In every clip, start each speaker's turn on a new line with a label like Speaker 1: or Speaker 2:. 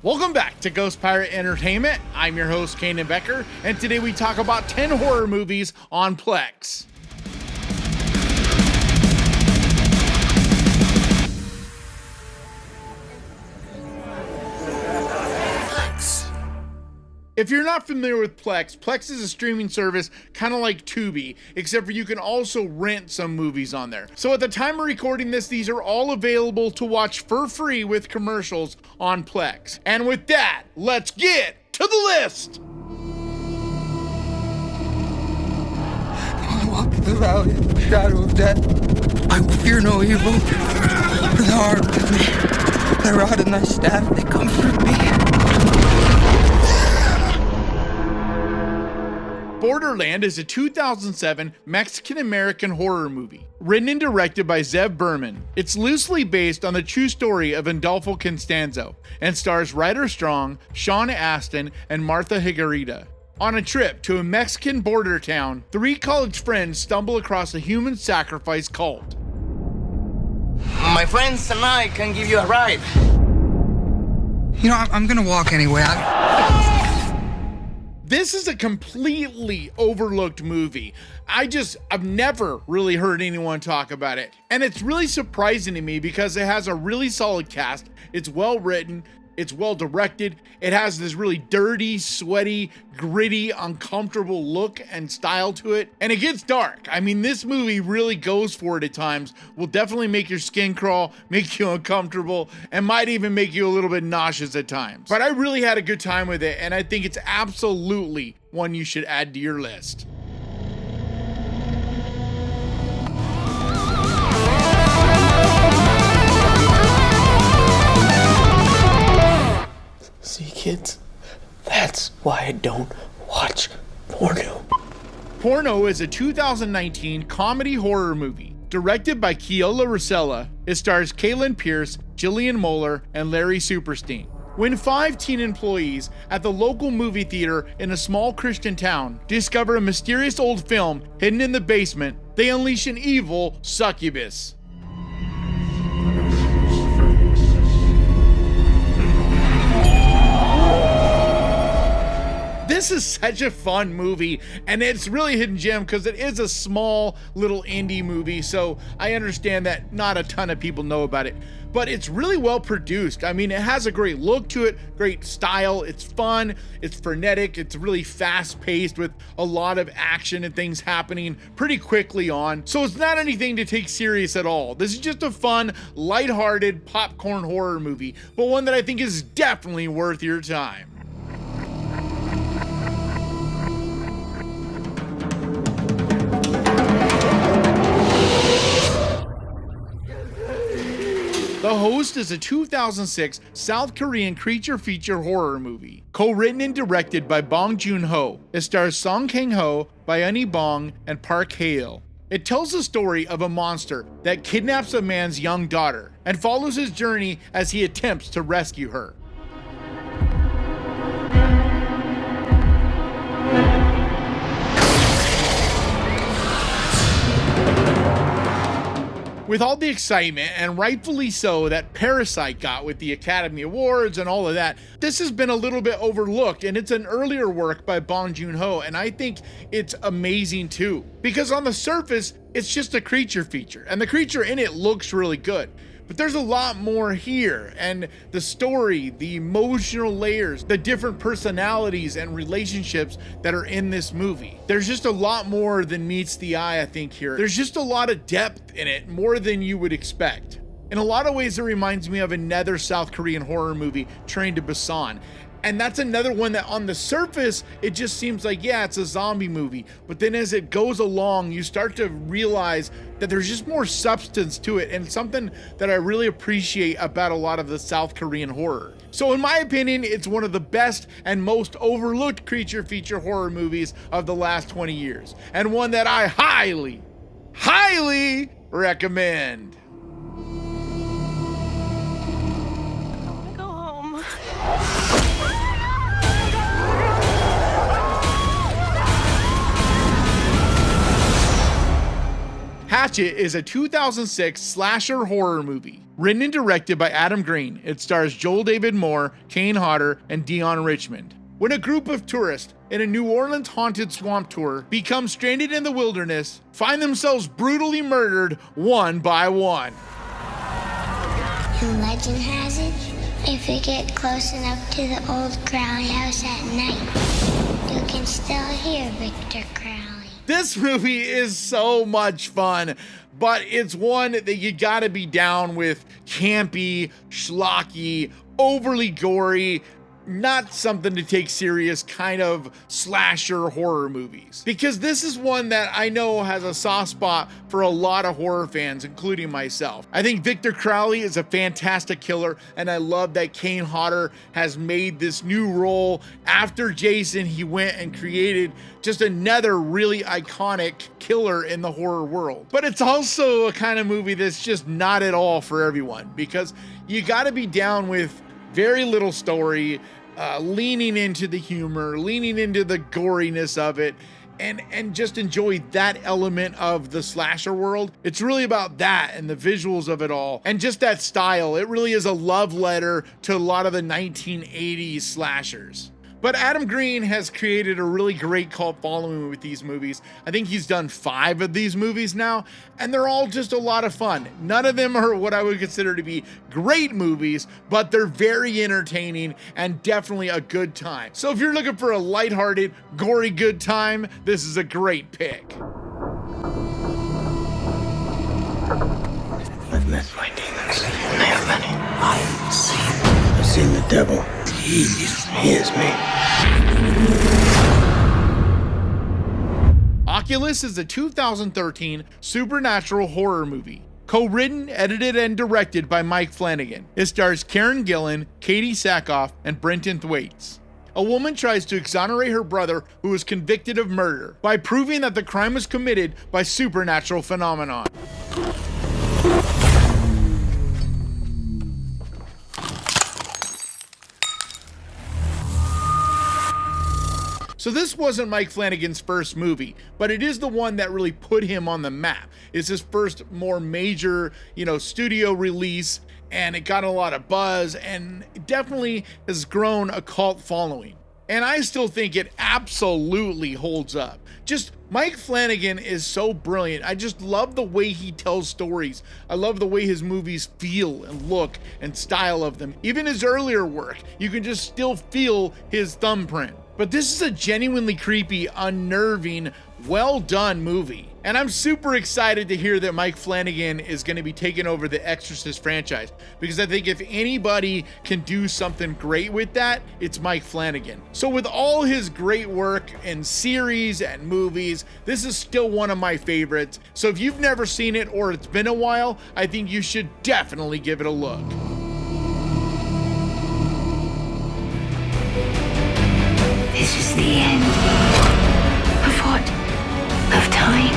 Speaker 1: Welcome back to Ghost Pirate Entertainment. I'm your host, Kanan Becker, and today we talk about 10 horror movies on PLEX. If you're not familiar with PLEX, PLEX is a streaming service kind of like Tubi, except for you can also rent some movies on there. So at the time of recording this, these are all available to watch for free with commercials on PLEX. And with that, let's get to the list!
Speaker 2: I walk in the valley of the shadow of death. I will fear no evil, for thou art with me. Thy rod and thy staff, they comfort me.
Speaker 1: Borderland is a 2007 Mexican-American horror movie, written and directed by Zev Berman. It's loosely based on the true story of Adolfo Constanzo and stars Ryder Strong, Sean Astin, and Martha Higarita. On a trip to a Mexican border town, three college friends stumble across a human sacrifice cult.
Speaker 3: My friends and I can give you a ride.
Speaker 2: You know, I'm gonna walk anyway.
Speaker 1: This is a completely overlooked movie. I've never really heard anyone talk about it. And it's really surprising to me because it has a really solid cast. It's well written. It's well directed. It has this really dirty, sweaty, gritty, uncomfortable look and style to it. And it gets dark. I mean, this movie really goes for it at times. Will definitely make your skin crawl, make you uncomfortable, and might even make you a little bit nauseous at times. But I really had a good time with it, and I think it's absolutely one you should add to your list.
Speaker 4: See, kids, that's why I don't watch porno.
Speaker 1: Porno is a 2019 comedy horror movie directed by Keola Rosella. It stars Caitlin Pierce, Jillian Moeller, and Larry Superstein. When 5 teen employees at the local movie theater in a small Christian town discover a mysterious old film hidden in the basement, they unleash an evil succubus. This is such a fun movie, and it's really a hidden gem because it is a small little indie movie, so I understand that not a ton of people know about it, but it's really well produced. I mean, it has a great look to it, great style, it's fun, it's frenetic, it's really fast paced with a lot of action and things happening pretty quickly on, so it's not anything to take serious at all. This is just a fun, lighthearted popcorn horror movie, but one that I think is definitely worth your time. The Host is a 2006 South Korean creature feature horror movie, co-written and directed by Bong Joon-ho. It stars Song Kang-ho, Byuni Bong, and Park Hae-il. It tells the story of a monster that kidnaps a man's young daughter and follows his journey as he attempts to rescue her. With all the excitement, and rightfully so, that Parasite got with the Academy Awards and all of that, this has been a little bit overlooked, and it's an earlier work by Bong Joon-ho, and I think it's amazing too. Because on the surface, it's just a creature feature, and the creature in it looks really good. But there's a lot more here, and the story, the emotional layers, the different personalities and relationships that are in this movie. There's just a lot more than meets the eye, I think, here. There's just a lot of depth in it, more than you would expect. In a lot of ways, it reminds me of another South Korean horror movie, Train to Busan. And that's another one that on the surface, it just seems like, yeah, it's a zombie movie. But then as it goes along, you start to realize that there's just more substance to it, and something that I really appreciate about a lot of the South Korean horror. So in my opinion, it's one of the best and most overlooked creature feature horror movies of the last 20 years. And one that I highly, highly recommend.
Speaker 5: Go home.
Speaker 1: Hatchet is a 2006 slasher horror movie. Written and directed by Adam Green, it stars Joel David Moore, Kane Hodder, and Dion Richmond. When a group of tourists in a New Orleans haunted swamp tour become stranded in the wilderness, find themselves brutally murdered one by one.
Speaker 6: And legend has it, if you get close enough to the old Crowley house at night, you can still hear Victor Crowley.
Speaker 1: This movie is so much fun, but it's one that you gotta be down with. Campy, schlocky, overly gory, not something to take serious kind of slasher horror movies. Because this is one that I know has a soft spot for a lot of horror fans, including myself. I think Victor Crowley is a fantastic killer, and I love that Kane Hodder has made this new role. After Jason, he went and created just another really iconic killer in the horror world. But it's also a kind of movie that's just not at all for everyone, because you gotta be down with very little story, leaning into the humor, leaning into the goriness of it, and just enjoy that element of the slasher world. It's really about that and the visuals of it all, and just that style. It really is a love letter to a lot of the 1980s slashers. But Adam Green has created a really great cult following with these movies. I think he's done 5 of these movies now, and they're all just a lot of fun. None of them are what I would consider to be great movies, but they're very entertaining and definitely a good time. So if you're looking for a lighthearted, gory good time, this is a great pick.
Speaker 4: I've met my demons. And they are many. I've seen the devil. He is me.
Speaker 1: Oculus is a 2013 supernatural horror movie. Co-written, edited, and directed by Mike Flanagan. It stars Karen Gillan, Katie Sackhoff, and Brenton Thwaites. A woman tries to exonerate her brother who was convicted of murder by proving that the crime was committed by supernatural phenomenon. So this wasn't Mike Flanagan's first movie, but it is the one that really put him on the map. It's his first more major, studio release, and it got a lot of buzz and definitely has grown a cult following. And I still think it absolutely holds up. Just Mike Flanagan is so brilliant. I just love the way he tells stories. I love the way his movies feel and look and style of them. Even his earlier work, you can just still feel his thumbprint. But this is a genuinely creepy, unnerving, well done movie. And I'm super excited to hear that Mike Flanagan is going to be taking over the Exorcist franchise, because I think if anybody can do something great with that, it's Mike Flanagan. So with all his great work in series and movies, this is still one of my favorites. So if you've never seen it or it's been a while, I think you should definitely give it a look.
Speaker 6: This is the end of what? Of time.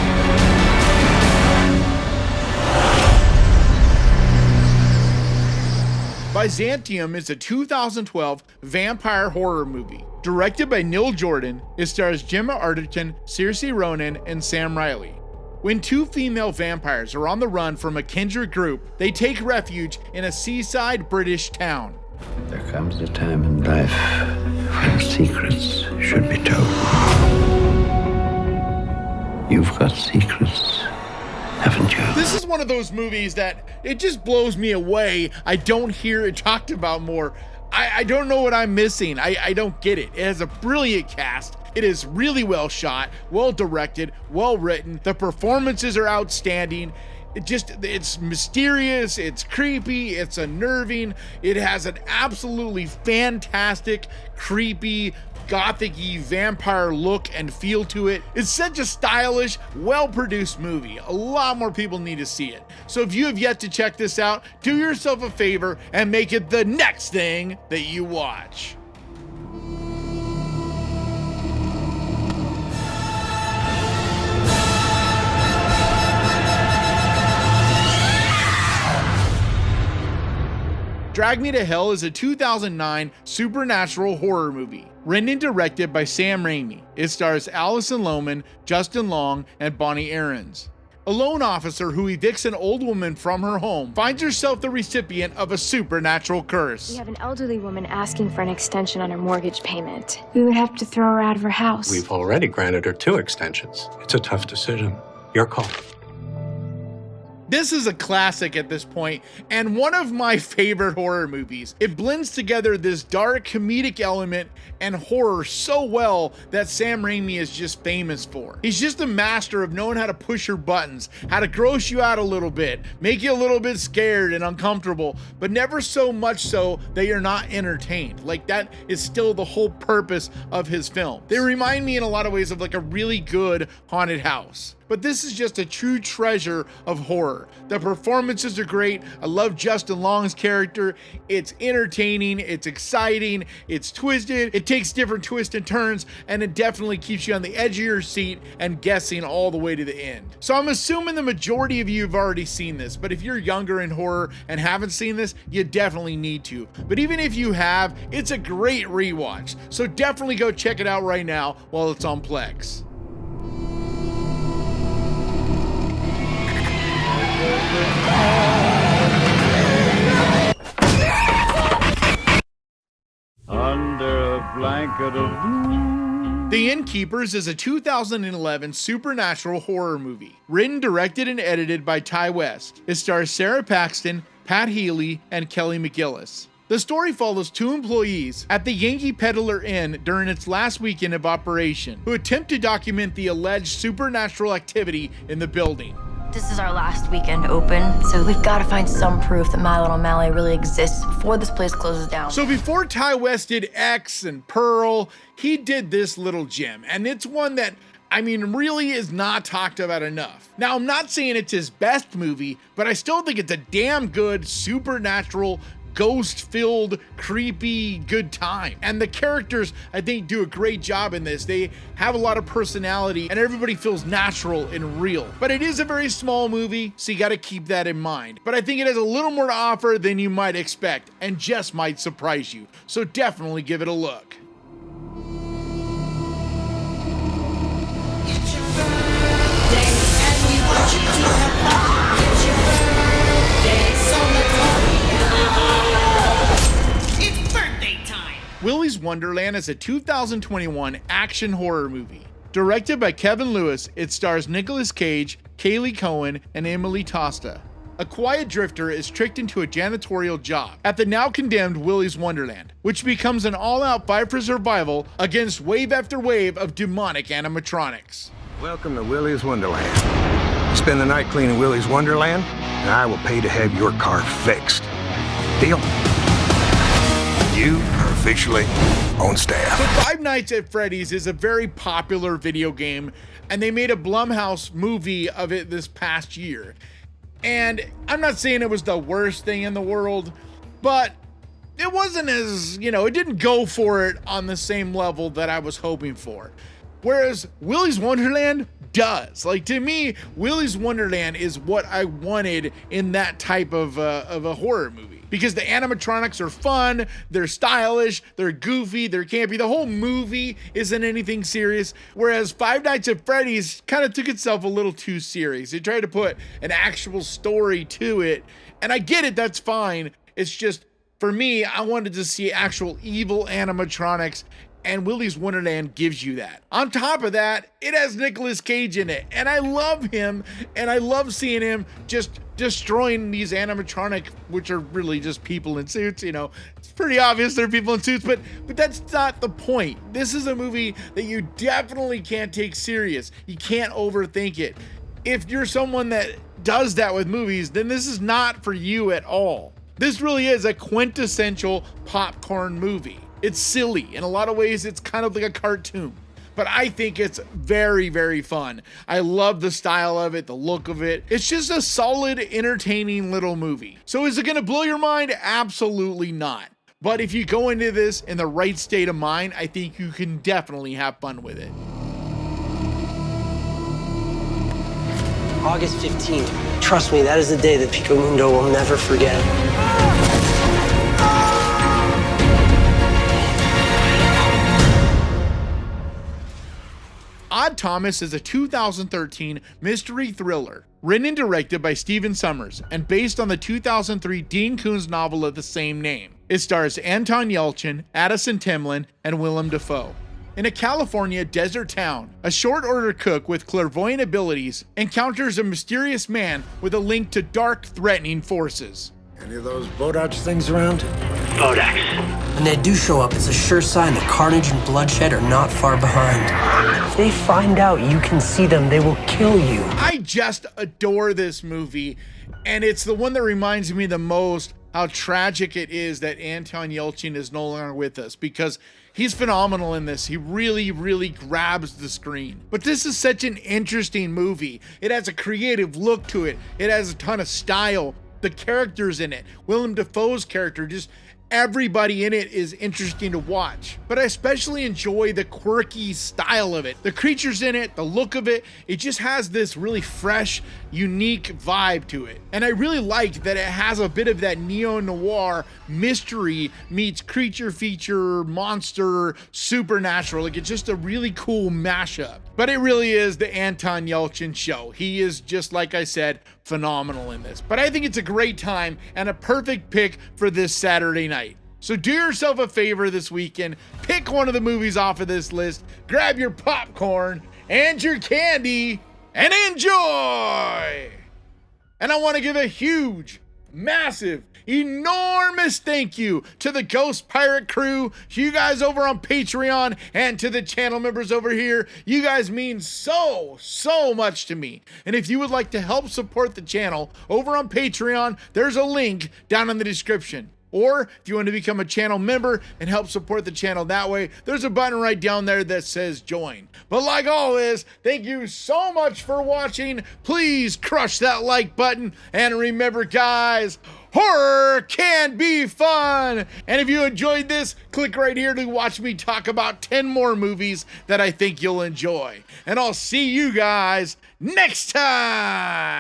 Speaker 1: Byzantium is a 2012 vampire horror movie. Directed by Neil Jordan, it stars Gemma Arterton, Saoirse Ronan, and Sam Riley. When 2 female vampires are on the run from a kindred group, they take refuge in a seaside British town.
Speaker 4: There comes a time in life when secrets should be told. You've got secrets, haven't you?
Speaker 1: This is one of those movies that it just blows me away. I don't hear it talked about more. I don't know what I'm missing. I don't get it. It has a brilliant cast. It is really well shot, well directed, well written. The performances are outstanding. It's mysterious, it's creepy, it's unnerving. It has an absolutely fantastic, creepy, gothic-y vampire look and feel to it. It's such a stylish, well-produced movie. A lot more people need to see it. So if you have yet to check this out, do yourself a favor and make it the next thing that you watch. Drag Me to Hell is a 2009 supernatural horror movie, written and directed by Sam Raimi. It stars Alison Lohman, Justin Long, and Bonnie Aarons. A loan officer who evicts an old woman from her home finds herself the recipient of a supernatural curse.
Speaker 7: We have an elderly woman asking for an extension on her mortgage payment. We would have to throw her out of her house.
Speaker 8: We've already granted her 2 extensions. It's a tough decision. Your call.
Speaker 1: This is a classic at this point, and one of my favorite horror movies. It blends together this dark comedic element and horror so well that Sam Raimi is just famous for. He's just a master of knowing how to push your buttons, how to gross you out a little bit, make you a little bit scared and uncomfortable, but never so much so that you're not entertained. Like, that is still the whole purpose of his film. They remind me in a lot of ways of like a really good haunted house. But this is just a true treasure of horror. The performances are great. I love Justin Long's character. It's entertaining, it's exciting, it's twisted, it takes different twists and turns, and it definitely keeps you on the edge of your seat and guessing all the way to the end. So I'm assuming the majority of you have already seen this, but if you're younger in horror and haven't seen this, you definitely need to. But even if you have, it's a great rewatch. So definitely go check it out right now while it's on PLEX.
Speaker 9: Under a blanket of blue.
Speaker 1: The Innkeepers is a 2011 supernatural horror movie, written, directed, and edited by Ty West. It stars Sarah Paxton, Pat Healy, and Kelly McGillis. The story follows 2 employees at the Yankee Peddler Inn during its last weekend of operation, who attempt to document the alleged supernatural activity in the building.
Speaker 10: This is our last weekend open, so we've got to find some proof that My Little Mally really exists before this place closes down.
Speaker 1: So before Ty West did X and Pearl, he did this little gem, and it's one that, I mean, really is not talked about enough. Now, I'm not saying it's his best movie, but I still think it's a damn good supernatural, ghost-filled, creepy, good time. And the characters, I think, do a great job in this. They have a lot of personality, and everybody feels natural and real. But it is a very small movie, so you gotta keep that in mind. But I think it has a little more to offer than you might expect, and just might surprise you. So definitely give it a look. Willy's Wonderland is a 2021 action horror movie. Directed by Kevin Lewis, it stars Nicolas Cage, Kaylee Cohen, and Emily Tosta. A quiet drifter is tricked into a janitorial job at the now condemned Willy's Wonderland, which becomes an all-out fight for survival against wave after wave of demonic animatronics.
Speaker 11: Welcome to Willy's Wonderland. Spend the night cleaning Willy's Wonderland, and I will pay to have your car fixed. Deal? You are officially on staff.
Speaker 1: So Five Nights at Freddy's is a very popular video game, and they made a Blumhouse movie of it this past year. And I'm not saying it was the worst thing in the world, but it wasn't as, you know, it didn't go for it on the same level that I was hoping for. Whereas Willy's Wonderland does. Like, to me, Willy's Wonderland is what I wanted in that type of a horror movie. Because the animatronics are fun, they're stylish, they're goofy, they're campy. The whole movie isn't anything serious. Whereas Five Nights at Freddy's kind of took itself a little too serious. They tried to put an actual story to it. And I get it, that's fine. It's just, for me, I wanted to see actual evil animatronics, and Willy's Wonderland gives you that. On top of that, it has Nicolas Cage in it, and I love him, and I love seeing him just destroying these animatronic, which are really just people in suits. You know, it's pretty obvious they're people in suits, but that's not the point. This is a movie that you definitely can't take serious. You can't overthink it. If you're someone that does that with movies, then this is not for you at all. This really is a quintessential popcorn movie. It's silly. In a lot of ways, it's kind of like a cartoon. But I think it's very, very fun. I love the style of it, the look of it. It's just a solid, entertaining little movie. So is it gonna blow your mind? Absolutely not. But if you go into this in the right state of mind, I think you can definitely have fun with it.
Speaker 12: August 15th. Trust me, that is the day that Pico Mundo will never forget.
Speaker 1: I Bad Thomas is a 2013 mystery thriller written and directed by Stephen Sommers and based on the 2003 Dean Koontz novel of the same name. It stars Anton Yelchin, Addison Timlin, and Willem Dafoe. In a California desert town, a short-order cook with clairvoyant abilities encounters a mysterious man with a link to dark, threatening forces.
Speaker 4: Any of those Bodax things around?
Speaker 12: Bodax. When they do show up, it's a sure sign that carnage and bloodshed are not far behind. If they find out you can see them, they will kill you.
Speaker 1: I just adore this movie, and it's the one that reminds me the most how tragic it is that Anton Yelchin is no longer with us, because he's phenomenal in this. He really, really grabs the screen. But this is such an interesting movie. It has a creative look to it. It has a ton of style. The characters in it, Willem Dafoe's character, just everybody in it is interesting to watch. But I especially enjoy the quirky style of it. The creatures in it, the look of it, it just has this really fresh, unique vibe to it. And I really like that it has a bit of that neo-noir mystery meets creature feature, monster, supernatural. Like, it's just a really cool mashup. But it really is the Anton Yelchin show. He is, just like I said, phenomenal in this. But I think it's a great time and a perfect pick for this Saturday night. So do yourself a favor this weekend, pick one of the movies off of this list, grab your popcorn and your candy, and enjoy! And I want to give a huge, massive, enormous thank you to the Ghost Pirate crew, to you guys over on Patreon, and to the channel members over here. You guys mean so much to me. And if you would like to help support the channel over on Patreon, there's a link down in the description. Or if you want to become a channel member and help support the channel that way, there's a button right down there that says join. But like always, thank you so much for watching. Please crush that like button. And remember, guys, horror can be fun. And if you enjoyed this, click right here to watch me talk about 10 more movies that I think you'll enjoy. And I'll see you guys next time.